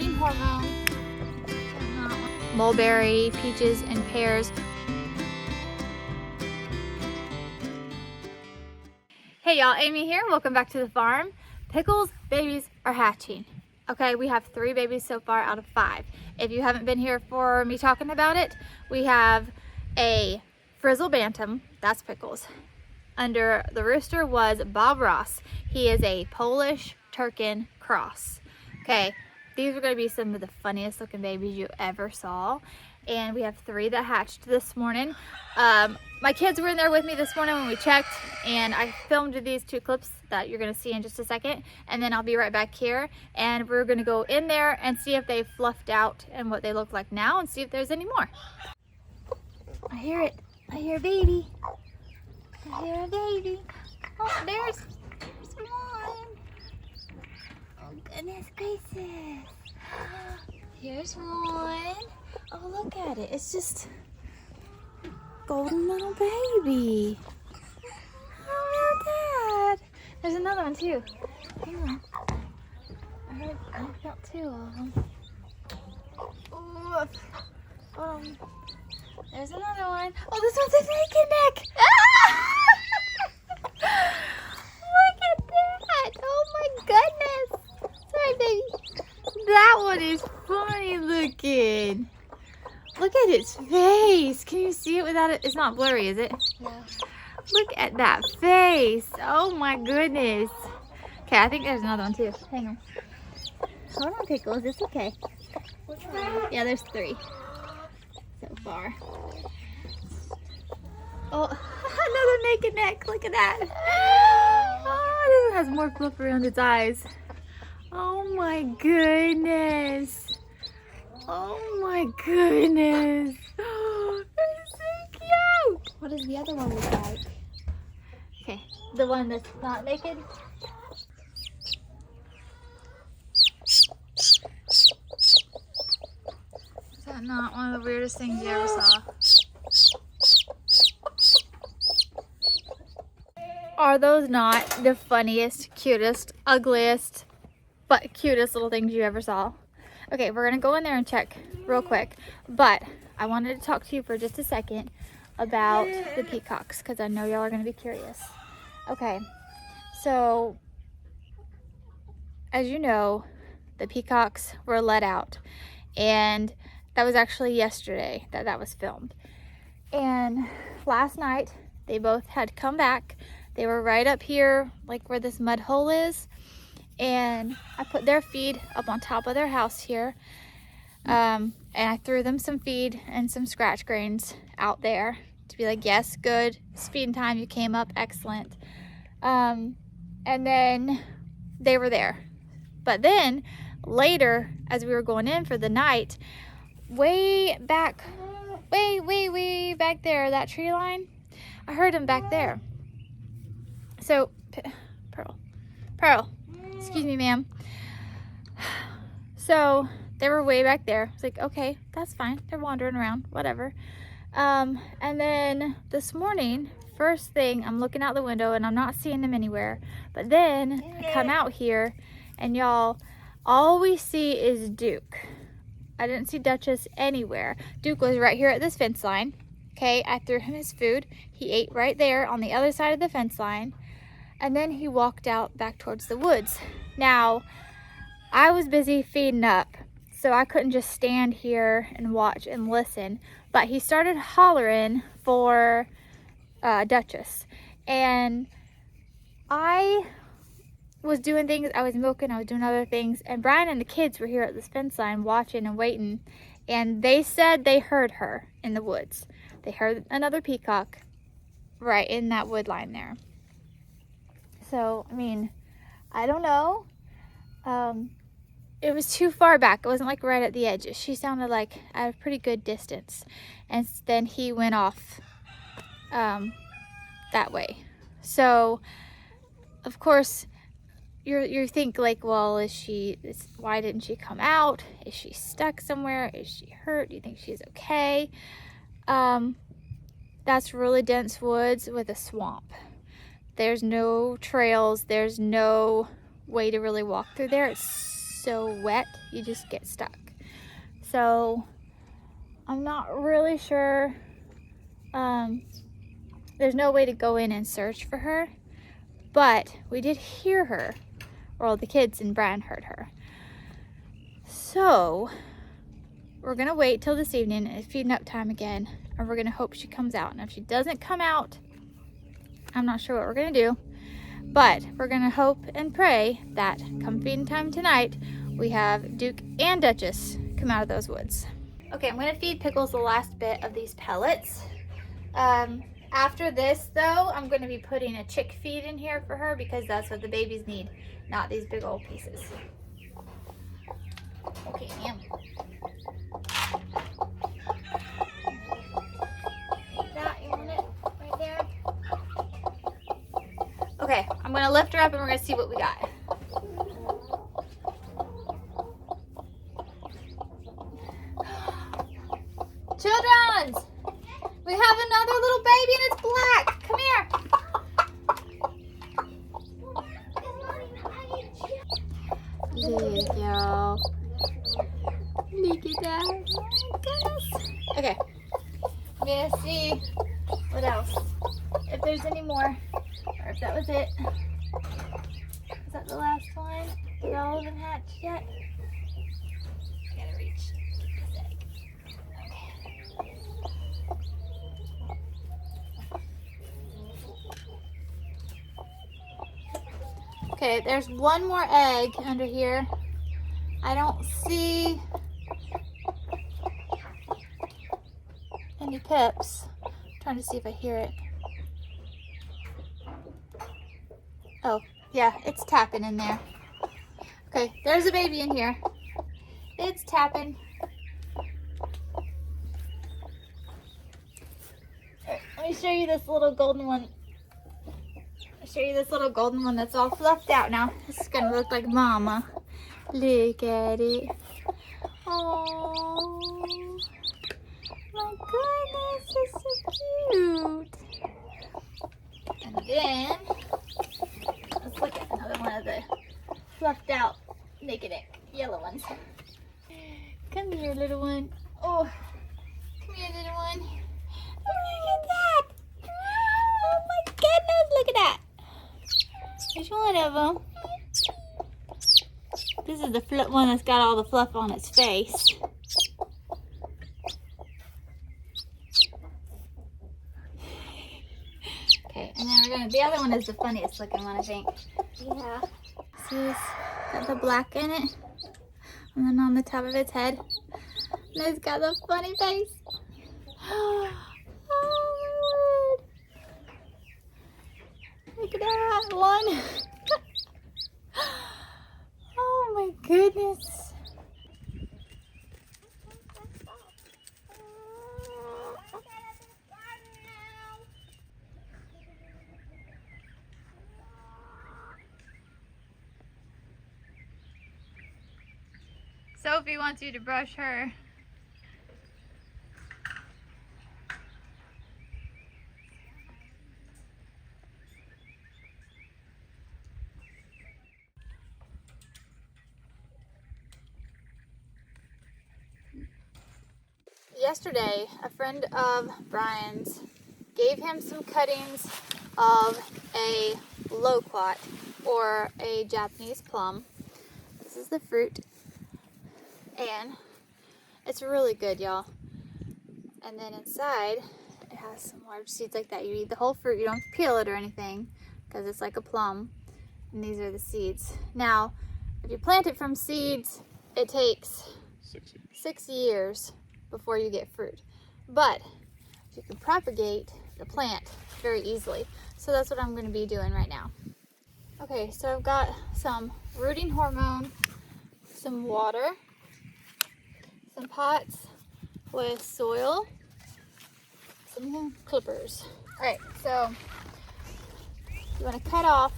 green hormone, mulberry, peaches, and pears. Hey y'all, Amy here. Welcome back to the farm. Pickle's babies are hatching. Okay, we have 3 babies so far out of 5. If you haven't been here for me talking about it, we have a Frizzle Bantam, that's Pickles. Under the rooster was Bob Ross. He is a Polish Turken cross. Okay, these are going to be some of the funniest looking babies you ever saw. And we have 3 that hatched this morning. My kids were in there with me this morning when we checked, and I filmed these 2 clips that you're going to see in just a second, and then I'll be right back here and we're going to go in there and see if they fluffed out and what they look like now and see if there's any more. I hear it. I hear a baby. I hear a baby. Oh, there's one. Oh, goodness gracious. Here's one. Oh, look at it. It's just golden little baby. Oh, look at that. There's another one too. Hang on. I felt 2 of them. Ooh. There's another one. Oh, this one's a naked neck. Ah! Look at that. Oh my goodness. Sorry, baby. That one is funny looking. Look at its face. Can you see it without it? It's not blurry, is it? No. Look at that face. Oh my goodness. Okay, I think there's another one too. Hang on. Hold on, Pickles. It's okay. Yeah, there's 3 so far. Oh, another naked neck. Look at that. Oh, it has more fluff around its eyes. Oh my goodness. Oh my goodness. Oh, that's so cute. What does the other one look like? Okay, the one that's not naked. Is that not one of the weirdest things you ever saw? Are those not the funniest, cutest, ugliest, but cutest little things you ever saw? Okay, we're gonna go in there and check real quick, but I wanted to talk to you for just a second about the peacocks because I know y'all are gonna be curious. Okay, so as you know, the peacocks were let out, and that was actually yesterday that was filmed. And last night they both had come back. They were right up here, like where this mud hole is. And I put their feed up on top of their house here. And I threw them some feed and some scratch grains out there to be like, yes, good, it's feeding time, you came up, excellent. And then they were there. But then later, as we were going in for the night, way back, way back there, that tree line, I heard them back there. So, Pearl, excuse me, ma'am. So they were way back there. It's like, okay, that's fine. They're wandering around, whatever. And then this morning, first thing, I'm looking out the window and I'm not seeing them anywhere. But then I come out here and y'all, all we see is Duke. I didn't see Duchess anywhere. Duke was right here at this fence line. Okay, I threw him his food. He ate right there on the other side of the fence line. And then he walked out back towards the woods. Now, I was busy feeding up, so I couldn't just stand here and watch and listen. But he started hollering for Duchess. And I was doing things. I was milking, I was doing other things. And Brian and the kids were here at this fence line watching and waiting. And they said they heard her in the woods. They heard another peacock right in that wood line there. So, I mean, I don't know. It was too far back. It wasn't like right at the edge. She sounded like at a pretty good distance. And then he went off that way. So, of course, you think like, well, why didn't she come out? Is she stuck somewhere? Is she hurt? Do you think she's okay? That's really dense woods with a swamp. There's no trails. There's no way to really walk through there. It's so wet, you just get stuck. So I'm not really sure. There's no way to go in and search for her, but we did hear her. Well, the kids and Brian heard her. So we're gonna wait till this evening. It's feeding up time again, and we're gonna hope she comes out. And if she doesn't come out, I'm not sure what we're gonna do, but we're gonna hope and pray that come feeding time tonight, we have Duke and Duchess come out of those woods. Okay, I'm gonna feed Pickles the last bit of these pellets. After this though, I'm gonna be putting a chick feed in here for her because that's what the babies need, not these big old pieces. Okay, ma'am. That, you want it right there? Okay, I'm gonna lift her up and we're gonna see what we got. Children, we have another little baby and it's black. Come here. There you go. Look at that. Oh my goodness. Okay, I'm gonna see what else. If there's any more, or if that was it. Is that the last one? Did all of them hatch yet? I gotta reach this egg. Okay, there's one more egg under here. I don't see any pips. I'm trying to see if I hear it. Oh, yeah, it's tapping in there. Okay, there's a baby in here. It's tapping. Alright, let me show you this little golden one. I'll show you this little golden one that's all fluffed out now. This is gonna look like Mama. Look at it. Oh my goodness, it's so cute. And then let's look at another one of the fluffed out naked yellow ones. Come here, little one. Oh, come here, little one. Look at that. Oh my goodness, look at that. There's one of them. This is the one that's got all the fluff on its face. Okay, and then the other one is the funniest looking one, I think. Yeah. See, it's got the black in it. And then on the top of its head. And it's got the funny face. Oh my word. Look at that one. Oh my goodness. Sophie wants you to brush her. Yesterday, a friend of Brian's gave him some cuttings of a loquat, or a Japanese plum. This is the fruit, and it's really good, y'all. And then inside, it has some large seeds like that. You eat the whole fruit, you don't have to peel it or anything, because it's like a plum, and these are the seeds. Now, if you plant it from seeds, it takes 6 years before you get fruit. But you can propagate the plant very easily. So that's what I'm going to be doing right now. Okay, so I've got some rooting hormone, some water, some pots with soil, some clippers. Alright, so you want to cut off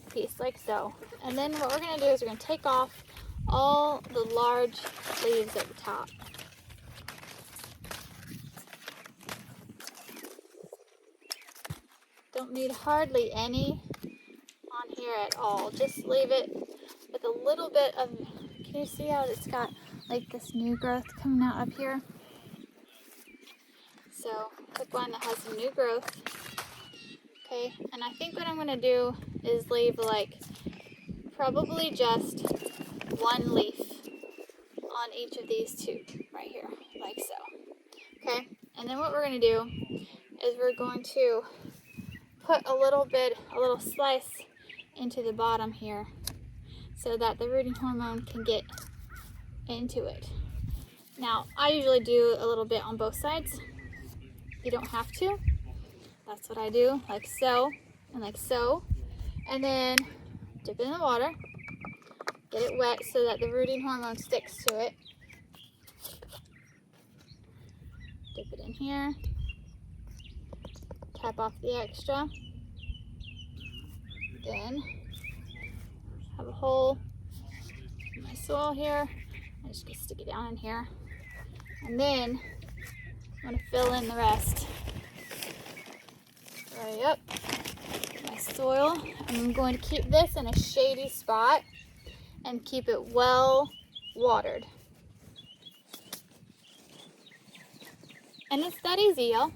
a piece like so. And then what we're going to do is we're going to take off all the large leaves at the top. Don't need hardly any on here at all. Just leave it with a little bit of Can you see how it's got like this new growth coming out up here? So pick one that has some new growth. Okay, and I think what I'm gonna do is leave like probably just one leaf on each of these two right here, like so. Okay, and then what we're gonna do is we're going to put a little slice into the bottom here so that the rooting hormone can get into it. Now, I usually do a little bit on both sides. You don't have to. That's what I do, like so and like so. And then dip it in the water, get it wet so that the rooting hormone sticks to it. Dip it in here, tap off the extra. Then have a hole in my soil here. I'm just gonna stick it down in here. And then I'm gonna fill in the rest. Right up my soil. I'm going to keep this in a shady spot and keep it well watered. And it's that easy, y'all.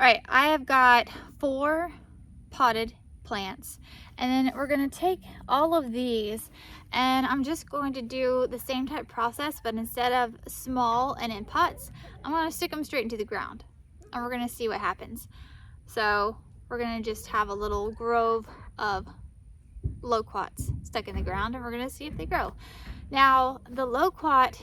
All right, I have got 4 potted plants, and then we're gonna take all of these and I'm just going to do the same type process, but instead of small and in pots, I'm gonna stick them straight into the ground and we're gonna see what happens. So we're gonna just have a little grove of loquats stuck in the ground and we're gonna see if they grow. Now, the loquat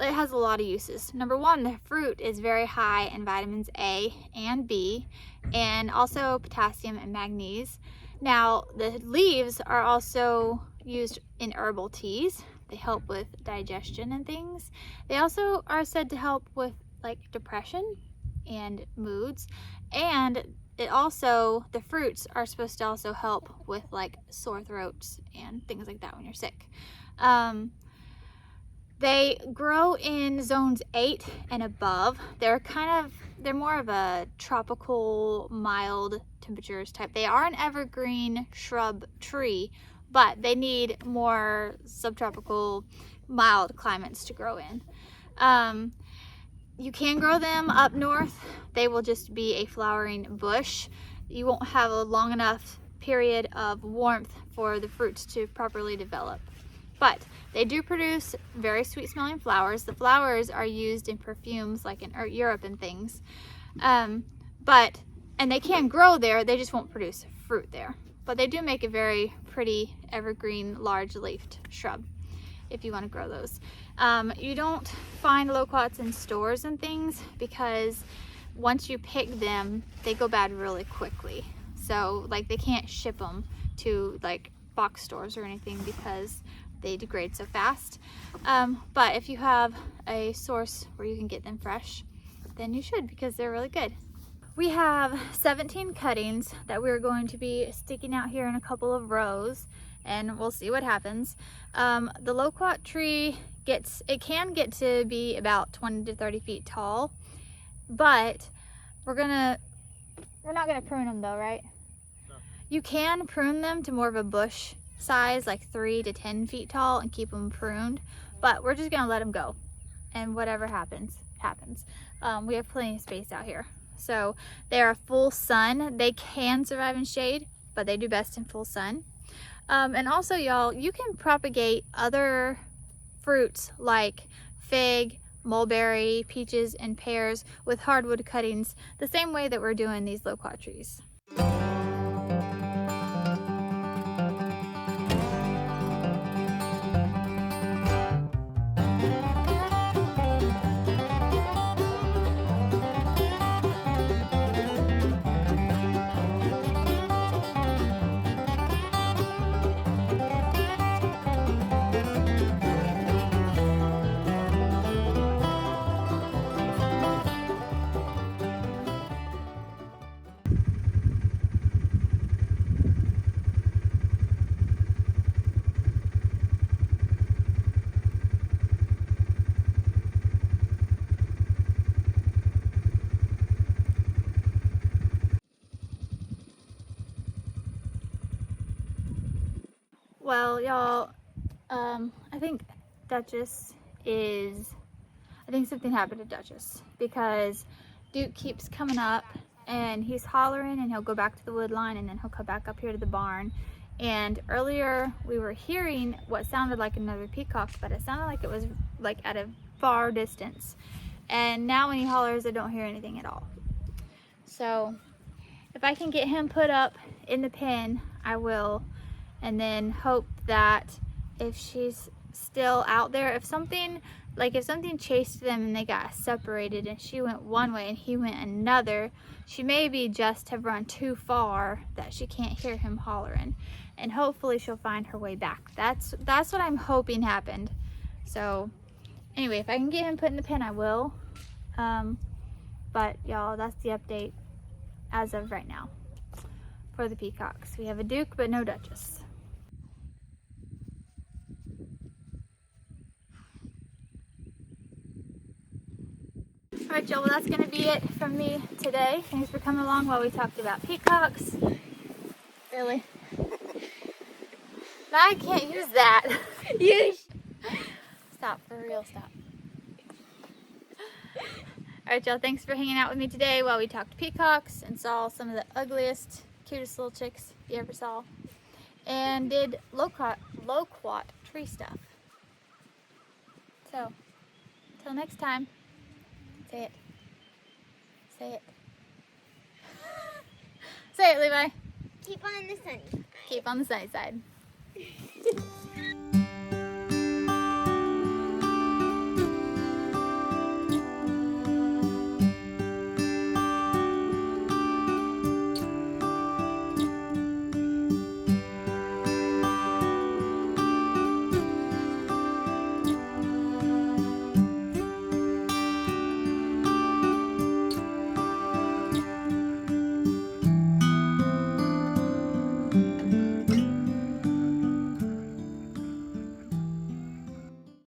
it has a lot of uses. Number one, the fruit is very high in vitamins A and B, and also potassium and magnesium. Now, the leaves are also used in herbal teas. They help with digestion and things. They also are said to help with like depression and moods. And the fruits are supposed to also help with like sore throats and things like that when you're sick. They grow in zones 8 and above. They're more of a tropical, mild temperatures type. They are an evergreen shrub tree, but they need more subtropical, mild climates to grow in. You can grow them up north. They will just be a flowering bush. You won't have a long enough period of warmth for the fruits to properly develop. But they do produce very sweet smelling flowers. The flowers are used in perfumes like in Europe and things. And they can grow there, they just won't produce fruit there. But they do make a very pretty evergreen large leafed shrub if you want to grow those. You don't find loquats in stores and things because once you pick them, they go bad really quickly. So like they can't ship them to like box stores or anything because they degrade so fast. But if you have a source where you can get them fresh, then you should, because they're really good. We have 17 cuttings that we're going to be sticking out here in a couple of rows, and we'll see what happens. The loquat tree can get to be about 20 to 30 feet tall, but we're not gonna prune them though, right? No. You can prune them to more of a bush size, like 3 to 10 feet tall, and keep them pruned, but we're just gonna let them go, and whatever happens happens. We have plenty of space out here, so they are full sun. They can survive in shade, but they do best in full sun. And also, y'all, you can propagate other fruits like fig, mulberry, peaches, and pears with hardwood cuttings, the same way that we're doing these loquat trees. Well, y'all, I think something happened to Duchess because Duke keeps coming up and he's hollering, and he'll go back to the wood line, and then he'll come back up here to the barn. And earlier we were hearing what sounded like another peacock, but it sounded like it was like at a far distance. And now when he hollers, I don't hear anything at all. So if I can get him put up in the pen, I will. And then hope that if she's still out there, if something chased them and they got separated and she went one way and he went another, she maybe just have run too far that she can't hear him hollering, and hopefully she'll find her way back. That's what I'm hoping happened. So anyway, if I can get him put in the pen, I will. But y'all, that's the update as of right now for the peacocks. We have a Duke but no Duchess. Alright y'all, well that's going to be it from me today. Thanks for coming along while we talked about peacocks. Really? No, I can't use that. Stop, for real, stop. Alright y'all, thanks for hanging out with me today while we talked peacocks and saw some of the ugliest, cutest little chicks you ever saw. And did loquat tree stuff. So, till next time. Say it. Say it. Say it, Levi. Keep on the sunny side. Keep on the sunny side.